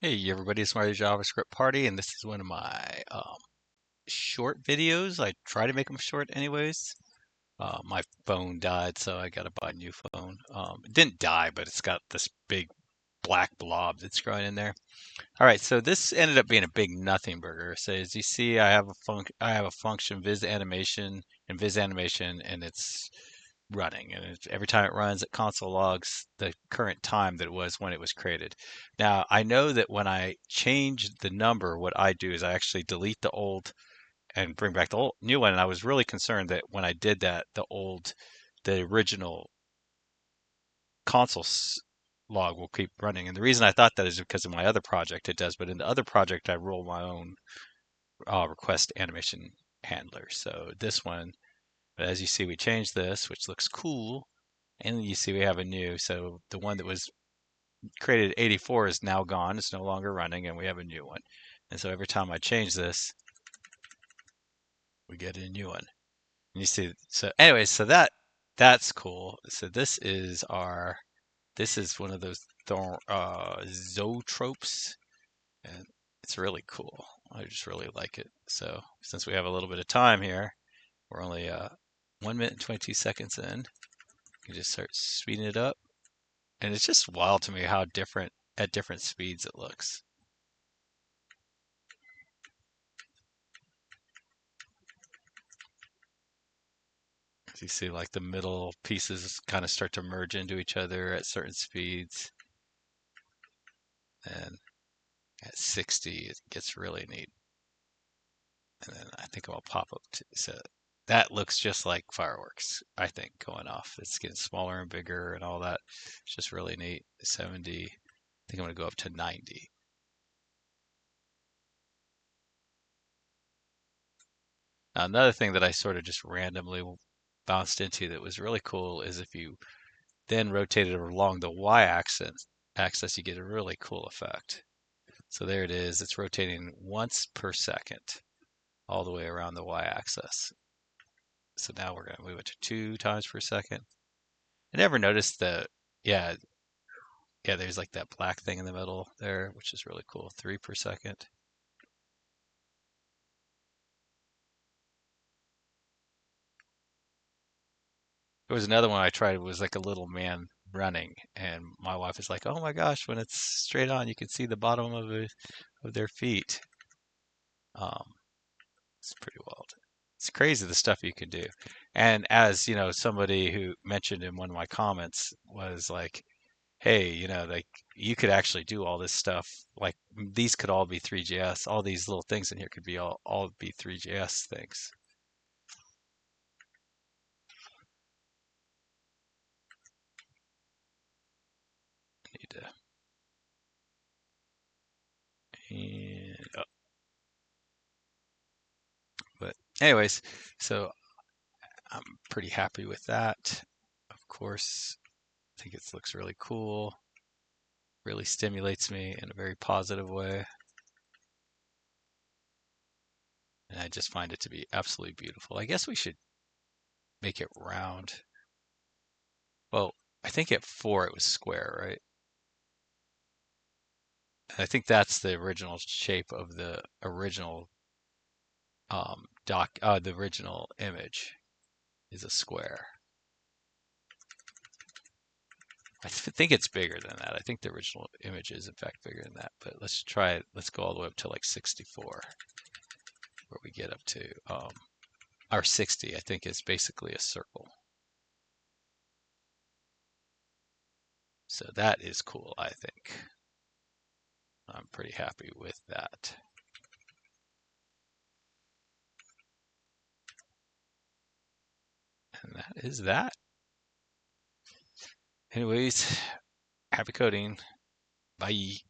Hey everybody, it's Mario JavaScript Party, and this is one of my short videos. I try to make them short anyways. My phone died, so I gotta buy a new phone. It didn't die, but it's got this big black blob that's growing in there. All right, so this ended up being a big nothing burger. So as you see, I have a function viz animation and viz animation, and it's running, and every time it runs, it console logs the current time that it was when it was created. Now, I know that when I change the number, what I do is I actually delete the old and bring back the old, new one. And I was really concerned that when I did that, the original console log will keep running. And the reason I thought that is because of my other project it does, but in the other project I roll my own request animation handler. So this one, but as you see, we changed this, which looks cool. And you see we have a new, so the one that was created at 84 is now gone. It's no longer running, and we have a new one. And so every time I change this, we get a new one. And you see, so anyways, so that's cool. So this is one of those zoetropes, and it's really cool. I just really like it. So since we have a little bit of time here, we're only 1 minute and 22 seconds in. You can just start speeding it up. And it's just wild to me how different at different speeds it looks. As you see, like the middle pieces kind of start to merge into each other at certain speeds. And at 60, it gets really neat. And then I think I'll pop up to, so that looks just like fireworks, I think, going off. It's getting smaller and bigger and all that. It's just really neat. 70, I think I'm going to go up to 90. Now, another thing that I sort of just randomly bounced into that was really cool is if you then rotate it along the y-axis, you get a really cool effect. So there it is. It's rotating once per second all the way around the y-axis. So now we're going to move it to 2 times per second. I never noticed yeah, yeah, there's like that black thing in the middle there, which is really cool. 3 per second. There was another one I tried. It was like a little man running, and my wife is like, "Oh my gosh, when it's straight on, you can see the bottom of their feet." Um, it's pretty wild. It's crazy the stuff you can do. And as you know, somebody who mentioned in one of my comments was like, "Hey, like you could actually do all this stuff. Like these could all be 3GS. All these little things in here could be all be 3GS things." I need to. And, oh, but anyways, so I'm pretty happy with that. Of course, I think it looks really cool. Really stimulates me in a very positive way. And I just find it to be absolutely beautiful. I guess we should make it round. Well, I think at 4 it was square, right? I think that's the original shape of the original the original image is a square. Think it's bigger than that. I think the original image is in fact bigger than that, but let's try it. Let's go all the way up to like 64, where we get up to our 60, I think is basically a circle. So that is cool, I think. I'm pretty happy with that. And that is that. Anyways, happy coding. Bye.